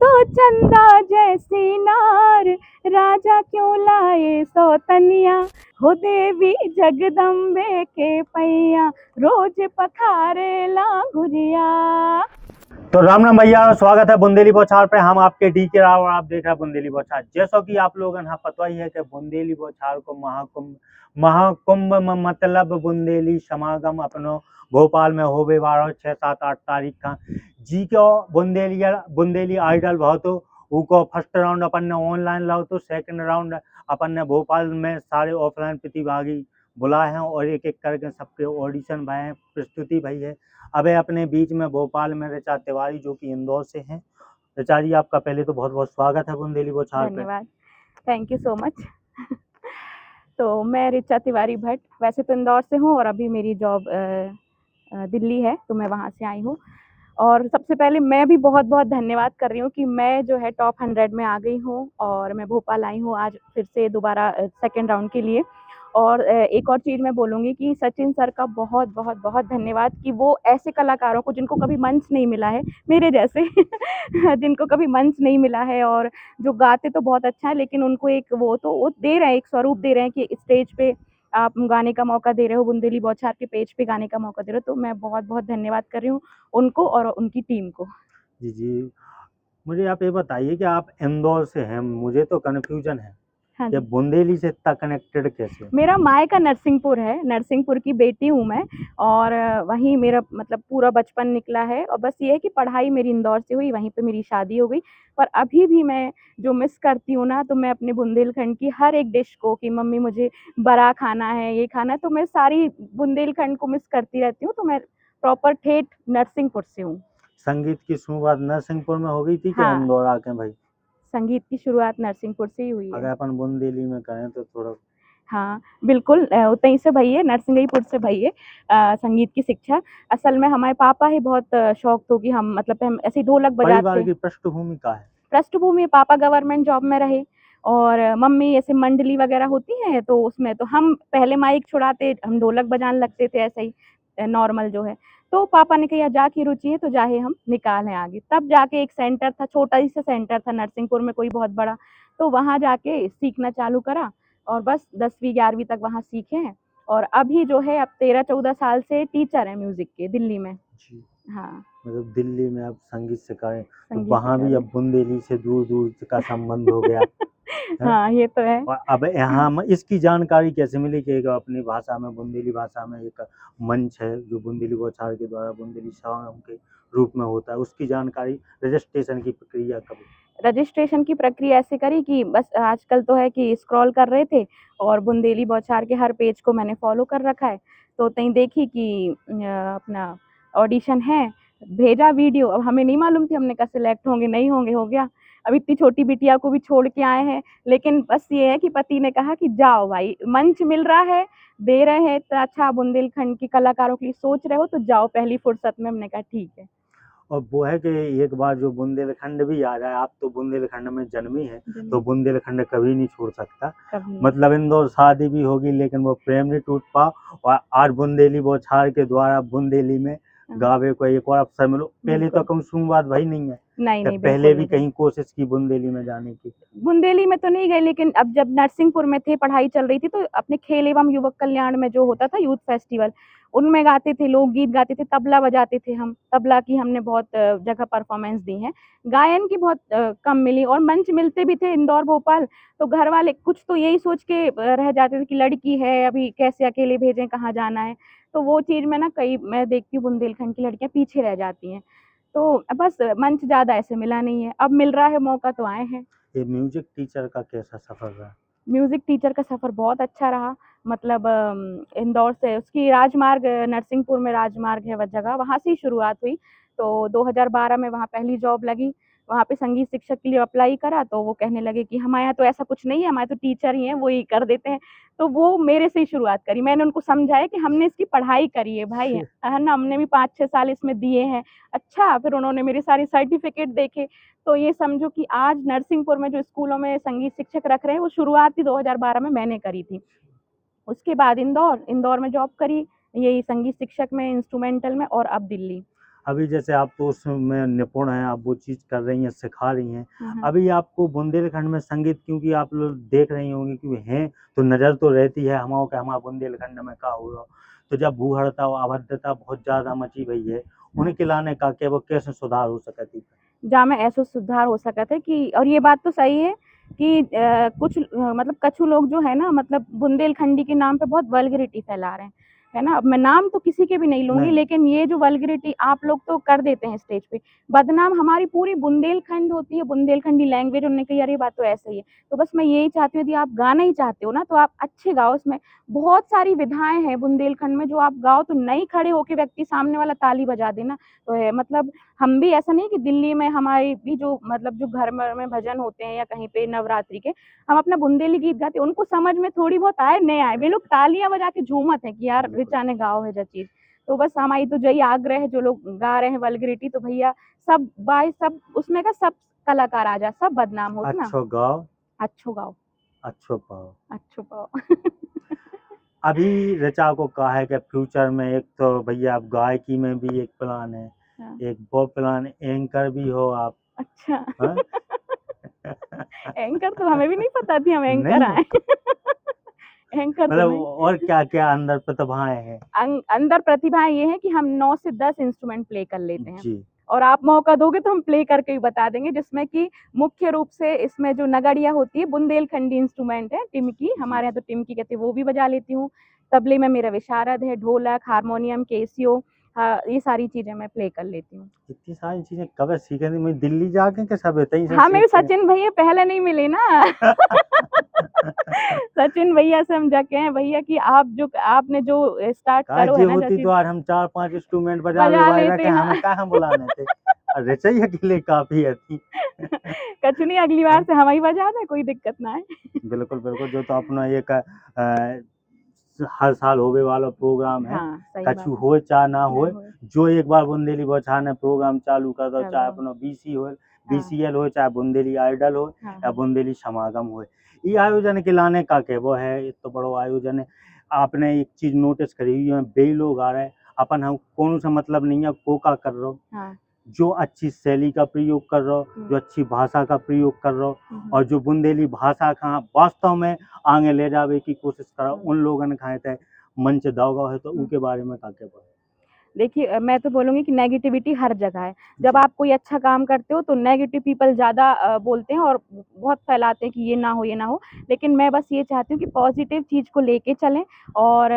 तो चंदा जैसी नार राजा क्यों लाए सौतनिया, हो देवी जगदम्बे के पैया रोज पखारे ला गुरिया। तो राम राम भैया, स्वागत है बुंदेली बौछार पे। हम आपके डी.के. राव और आप देख रहे हैं बुंदेली बौछार। जैसा कि आप लोगों को पता ही है कि बुंदेली बौछार को महाकुंभ में मतलब बुंदेली समागम अपनो भोपाल में होवे वाला 6, 7, 8 तारीख का। जी को बुंदेली आइडल बहुत उको फर्स्ट राउंड अपन ने ऑनलाइन लाओ, तो सेकंड राउंड अपन ने भोपाल में सारे ऑफलाइन प्रतिभागी बुलाए हैं और एक एक करके सबके ऑडिशन भए हैं, प्रस्तुति भई है। अबे अपने बीच में भोपाल में ऋचा तिवारी जो कि इंदौर से हैं। ऋचा जी, आपका पहले तो बहुत बहुत स्वागत है बुंदेली बौछार पे। धन्यवाद, थैंक यू सो मच। तो मैं ऋचा तिवारी भट्ट, वैसे तो इंदौर से हूँ और अभी मेरी जॉब दिल्ली है, तो मैं वहाँ से आई हूँ। और सबसे पहले मैं भी बहुत बहुत धन्यवाद कर रही हूँ कि मैं जो है टॉप 100 में आ गई हूँ और मैं भोपाल आई हूँ आज फिर से दोबारा सेकेंड राउंड के लिए। और एक और चीज़ मैं बोलूँगी कि सचिन सर का बहुत बहुत बहुत धन्यवाद कि वो ऐसे कलाकारों को जिनको कभी मंच नहीं मिला है, मेरे जैसे जिनको कभी मंच नहीं मिला है और जो गाते तो बहुत अच्छा है, लेकिन उनको एक वो दे रहे हैं, एक स्वरूप दे रहे हैं कि स्टेज पे आप गाने का मौका दे रहे हो, बुंदेली बौछार के पेज पे गाने का मौका दे रहे हो। तो मैं बहुत बहुत धन्यवाद कर रही हूँ उनको और उनकी टीम को। जी जी, मुझे आप ये बताइए कि आप इंदौर से हैं, मुझे तो कन्फ्यूजन है हाँ कि जी, बुंदेली से इतना कनेक्टेड कैसे? मेरा मायका नरसिंहपुर है, नरसिंहपुर की बेटी हूँ मैं और वहीं मेरा मतलब पूरा बचपन निकला है। और बस ये है कि पढ़ाई मेरी इंदौर से हुई, वहीं पे मेरी शादी हो गई। पर अभी भी मैं जो मिस करती हूँ ना, तो मैं अपने बुंदेलखंड की हर एक डिश को कि मम्मी मुझे बड़ा खाना है, ये खाना है, तो मैं सारी बुंदेलखंड को मिस करती रहती हूँ। तो मैं प्रॉपर ठेठ नरसिंहपुर से हूँ। संगीत की शुरुआत नरसिंहपुर में हो गई थी कि हाँ, इंदौर आके भाई? संगीत की शुरुआत नरसिंहपुर से ही हुई अगर है। अपन बुंदेली में करें तो थोड़ा हाँ, बिल्कुल उतई से भई है, नरसिंहपुर से भई है संगीत की शिक्षा। असल में हमारे पापा ही बहुत शौक तो कि हम मतलब हम ऐसे ही ढोलक परिवार बजाते। की पृष्ठभूमि का है। पृष्ठभूमि पापा गवर्नमेंट जॉब में रहे और मम्मी ऐसे मंडली वगैरह होती हैं, तो उसमें तो हम पहले माइक छुड़ाते, हम ढोलक बजाने लगते थे ऐसे ही नॉर्मल जो है। तो पापा ने कहा जा की रुचि है तो जाहे हम निकाल हैं आगे। तब जाके एक सेंटर था, छोटा ही सा सेंटर था नरसिंहपुर में, कोई बहुत बड़ा। तो वहाँ जाके सीखना चालू करा और बस 10वीं 11वीं तक वहाँ सीखे हैं। और अभी जो है अब 13-14 साल से टीचर हैं म्यूजिक के दिल्ली में। जी, हाँ, मतलब दिल्ली में आप संगीत सिखाएं तो संगीत वहाँ सिखा भी रहे अब बुंदेली से दूर दूर का संबंध हो गया है। हाँ, ये तो है। और अब यहाँ इसकी जानकारी कैसे मिली कि एक अपनी भाषा में, बुंदेली भाषा में एक मंच है जो बुंदेली बौछार के द्वारा बुंदेली समागम के रूप में होता है, उसकी जानकारी, रजिस्ट्रेशन की प्रक्रिया कब? रजिस्ट्रेशन की प्रक्रिया ऐसे करी कि बस आजकल तो है कि स्क्रॉल कर रहे थे और बुंदेली बौछार के हर पेज को मैंने फॉलो कर रखा है। तो तहीं देखी कि अपना ऑडिशन है, भेजा वीडियो। अब हमें नहीं मालूम थी, हमने कहा सिलेक्ट होंगे नहीं होंगे, हो गया। अब इतनी छोटी बिटिया को भी छोड़ के आए हैं, लेकिन बस ये है कि पति ने कहा कि जाओ भाई, मंच मिल रहा है, दे रहे हैं इतना अच्छा, बुंदेलखंड के कलाकारों के लिए सोच रहे हो तो जाओ पहली फुर्सत में। हमने कहा ठीक है। और वो है कि एक बार जो बुंदेलखंड भी आ जाए, आप तो बुंदेलखंड में जन्मी है, तो जन्मी बुंदेलखंड कभी नहीं छोड़ सकता। कभी नहीं। मतलब इंदौर शादी भी होगी लेकिन वो प्रेम नहीं टूट पा। और आज बुंदेली बौछार के द्वारा बुंदेली में हाँ, गावे को एक और अवसर मिलो। पहले तो बिल्कुल। कम शुरुआत भाई नहीं है, नहीं, तो नहीं, पहले बिल्कुल भी नहीं भाई। कहीं कोशिश की बुंदेली में जाने की? बुंदेली में तो नहीं गए, लेकिन अब जब नरसिंहपुर में थे, पढ़ाई चल रही थी, तो अपने खेल एवं युवक कल्याण में जो होता था यूथ फेस्टिवल, उनमें गाते थे, लोकगीत गाते थे, तबला बजाते थे हम। तबला की हमने बहुत जगह परफॉर्मेंस दी है। गायन की बहुत कम मिली और मंच मिलते भी थे इंदौर, भोपाल, तो घर वाले कुछ तो यही सोच के रह जाते थे कि लड़की है, अभी कैसे अकेले भेजें, कहाँ जाना है। तो वो चीज़ में ना कई मैं देखती हूँ बुंदेलखंड की लड़कियाँ पीछे रह जाती हैं। तो बस मंच ज़्यादा ऐसे मिला नहीं है, अब मिल रहा है मौका तो आए हैं। ये म्यूजिक टीचर का कैसा सफर रहा? म्यूज़िक टीचर का सफ़र बहुत अच्छा रहा। मतलब इंदौर से उसकी राजमार्ग, नरसिंहपुर में राजमार्ग है वह जगह, वहाँ से ही शुरुआत हुई। तो 2012 में वहाँ पहली जॉब लगी। वहाँ पे संगीत शिक्षक के लिए अप्लाई करा, तो वो कहने लगे कि हमारे यहाँ तो ऐसा कुछ नहीं है, हमारे तो टीचर ही हैं, वो ही कर देते हैं। तो वो मेरे से ही शुरुआत करी। मैंने उनको समझाया कि हमने इसकी पढ़ाई करी है भाई, है ना? हमने भी 5-6 साल इसमें दिए हैं। अच्छा, फिर उन्होंने मेरे सारे सर्टिफ़िकेट देखे। तो ये समझो कि आज नरसिंहपुर में जो स्कूलों में संगीत शिक्षक रख रहे हैं, वो शुरुआत ही 2012 में मैंने करी थी। उसके बाद इंदौर में जॉब करी, यही संगीत शिक्षक में, इंस्ट्रूमेंटल में, और अब दिल्ली। अभी जैसे आप तो उसमें निपुण हैं, आप वो चीज़ कर रही हैं, सिखा रही हैं। अभी आपको बुंदेलखंड में संगीत, क्योंकि आप लोग देख रही होंगी कि हैं, तो नज़र तो रहती है हमाओं के हमारा बुंदेलखंड में का हो रहा। तो जब भूहड़ता और अभद्रता बहुत ज़्यादा मची भई है, उन्हें खिलाने का के वो कैसे सुधार हो सकती? जामे ऐसो सुधार हो सकत है कि, और ये बात तो सही है कि कुछ मतलब कछु लोग जो है ना, मतलब बुंदेलखंडी के नाम पे बहुत वल्गैरिटी फैला रहे हैं, है ना? अब मैं नाम तो किसी के भी नहीं लूँगी, नहीं। लेकिन ये जो वल्गैरिटी आप लोग तो कर देते हैं स्टेज पे, बदनाम हमारी पूरी बुंदेलखंड होती है, बुंदेलखंडी लैंग्वेज। उन्होंने कही, अरे बात तो ऐसे ही है। तो बस मैं यही चाहती हूँ, यदि आप गाना ही चाहते हो ना, तो आप अच्छे गाओ। इसमें बहुत सारी विधाएँ हैं बुंदेलखंड में, जो आप गाओ तो नहीं खड़े होके व्यक्ति सामने वाला ताली बजा दे ना, तो है मतलब हम भी ऐसा नहीं कि दिल्ली में हमारी भी जो मतलब जो घर में भजन होते हैं या कहीं पे नवरात्रि के, हम अपना बुंदेली गीत गाते हैं, उनको समझ में थोड़ी बहुत आए नहीं आए, वे लोग तालियां बजा के झूमत हैं कि यार ऋचा ने गाओ है जो चीज। तो बस हमारी तो यही आग्रह है, जो लोग गा रहे हैं वल्गैरिटी, तो भैया सब बाय सब उसमें का सब कलाकार आ जा, सब बदनाम होत ना। अच्छो गाओ, अच्छो गाओ, अच्छो पाओ। अच्छो पाओ। अभी ऋचा को कहा है कि फ्यूचर में एक तो भैया आप गायकी में भी एक प्लान है, हाँ, एक वो प्लान एंकर भी हो आप। अच्छा। हाँ? एंकर तो हमें भी नहीं पता थी हम एंकर नहीं है, आए। एंकर तो मतलब नहीं। और क्या क्या अंदर प्रतिभाएं हैं? अंदर प्रतिभा ये है कि हम 9 से 10 इंस्ट्रूमेंट प्ले कर लेते हैं, जी। और आप मौका दोगे तो हम प्ले करके भी बता देंगे, जिसमें कि मुख्य रूप से इसमें जो नगड़िया होती है, बुंदेलखंडी इंस्ट्रूमेंट है, टिमकी, जी। हमारे यहाँ तो टिमकी कहते हैं, वो भी बजा लेती हूँ। तबले में मेरा विशारद है, ढोलक, हारमोनियम, कैसियो, ये सारी चीजें मैं प्ले कर लेती हूँ। इतनी सारी चीजें कब सीखे थी? मैं दिल्ली जाके के सब इतनी से हमें भी सीखते हैं। सचिन भैया पहले नहीं मिले ना। सचिन भैया से हम जाके हैं भैया कि आप जो आपने जो स्टार्ट काश करो ये है ना, जो होती चीज तो आज हम 4-5 इंस्ट्रूमेंट बजा ले बजा भाई लेते रखे, हैं। हमें कहाँ बुलाने थे। ऋचा ही अकेले काफी है थी। कछु नहीं, अगली बार हाँ? से हम ही बजा दें, कोई दिक्कत ना है। बिल्कुल बिल्कुल, जो तो अपना एक हर साल होवे वाला प्रोग्राम है, हाँ, सही बात कछु है। हो चाहे ना नहीं हो, होए, जो एक बार बुंदेली बौछार ने प्रोग्राम चालू कर दो, चाहे चलो। अपना बीसी हो, हाँ, बीसीएल हो, चाहे बुंदेली आइडल हो हाँ, या हाँ। बुंदेली समागम हो, ये आयोजन के लाने का के वो है, इतना बड़ो आयोजन है। आपने एक चीज नोटिस करी हुई है, बे लोग आ रहे हैं, अपन हम कौन सा मतलब नहीं है कोका कर रहे हो, हाँ। जो अच्छी शैली का प्रयोग कर रहे हो, जो अच्छी भाषा का प्रयोग कर रहे हो, और जो बुंदेली भाषा का वास्तव में आगे ले जावे की कोशिश करो, उन लोगों ने खाए थे मंच दावगा है, तो उनके बारे में का क्या बोले? देखिए मैं तो बोलूँगी कि नेगेटिविटी हर जगह है। जब जी। आप कोई अच्छा काम करते हो तो नेगेटिव पीपल ज़्यादा बोलते हैं और बहुत फैलाते हैं कि ये ना हो, ये ना हो। लेकिन मैं बस ये चाहती हूँ कि पॉज़िटिव चीज़ को लेके चलें, और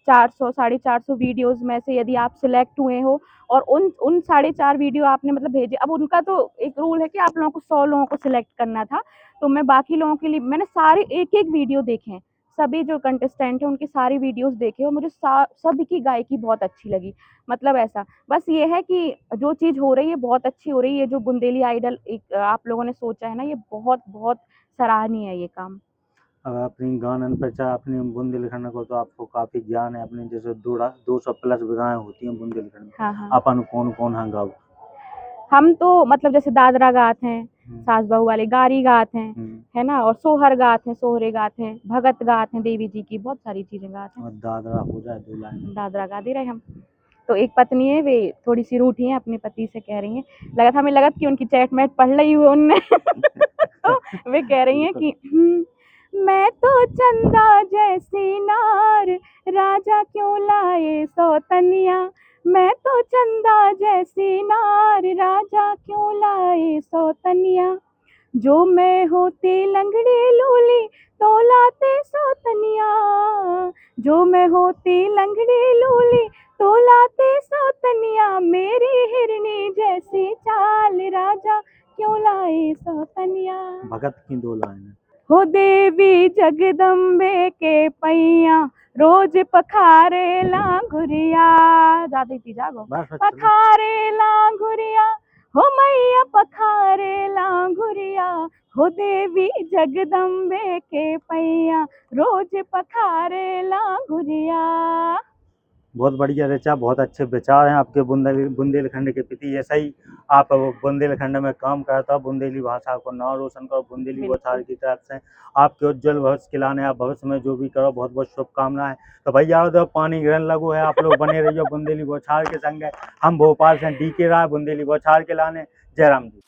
400 साढ़े 400 वीडियोज़ में से यदि आप सिलेक्ट हुए हो और उन साढ़े 4 वीडियो आपने मतलब भेजे, अब उनका तो एक रूल है कि आप लोगों को 100 लोगों को सिलेक्ट करना था। तो मैं बाकी लोगों के लिए मैंने सारे एक-एक वीडियो देखे हैं। सभी जो कंटेस्टेंट हैं उनकी सारी वीडियोज़ देखी और मुझे सा सबकी गायकी बहुत अच्छी लगी। मतलब ऐसा, बस ये है कि जो चीज़ हो रही है बहुत अच्छी हो रही है, जो बुंदेली आइडल एक आप लोगों ने सोचा है ना, ये बहुत-बहुत सराहनीय है ये काम। अब अपनी गानन प्रचार अपनी बुंदेलखंड को तो आपको काफी ज्ञान है, अपने जैसे 200 प्लस विधाएं होती हैं बुंदेलखंड में, हाँ, हाँ। अपन कौन कौन हाँ गाओ? हम तो मतलब जैसे दादरा गात हैं, सास बहू वाले, गारी गात हैं, है ना? और सोहर गात हैं, सोहरे गात हैं, भगत गात हैं देवी जी की, बहुत सारी चीज़ें गात हैं। और दादरा हो जाए 2 लाइन। दादरा गा दे रहे हम। तो एक पत्नी है, वे थोड़ी-सी रूठी हैं, अपने पति से कह रही हैं, हमें लगा कि उनकी चैट-मैट पढ़ ली हो उनने। तो वे कह रही हैं बिल्कुल। कि मैं तो चंदा जैसी नार, राजा क्यों लाए सौतनिया। मैं तो चंदा जैसी नार, राजा क्यों लाए सौतनिया। जो मैं होती लंगड़ी लूली, तो लाते सौतनिया। जो मैं होती लंगड़ी लूली, तो लाते सौतनिया। मेरी हिरनी जैसी चाल, राजा क्यों लाए सौतनिया। भगत की 2 लाइन। हो देवी जगदम्बे के पैया, रोज पखारे लांगुरिया। ज्यादा ही जागो, बस बस चलो। पखारे लांगुरिया, हो मैया पखारे लांगुरिया। हो देवी जगदम्बे के पैया, रोज पखारे लांगुरिया। बहुत बढ़िया ऋचा, बहुत अच्छे विचार हैं आपके बुंदेलखंड के प्रति। ऐसा ही आप बुंदेलखंड में काम करता हो, बुंदेली भाषा को नाम रोशन करो। बुंदेली बौछार बिल्कुल। की तरफ से आपके उज्जवल भविष्य के लाने, आप भविष्य में जो भी करो बहुत बहुत शुभकामनाएं। तो भैया तो पानी ग्रहण लगो है, आप लोग बने रहिए बुंदेली बौछार के संग। हम भोपाल से DK राय, बुंदेली बौछार के लाने। जय राम जी।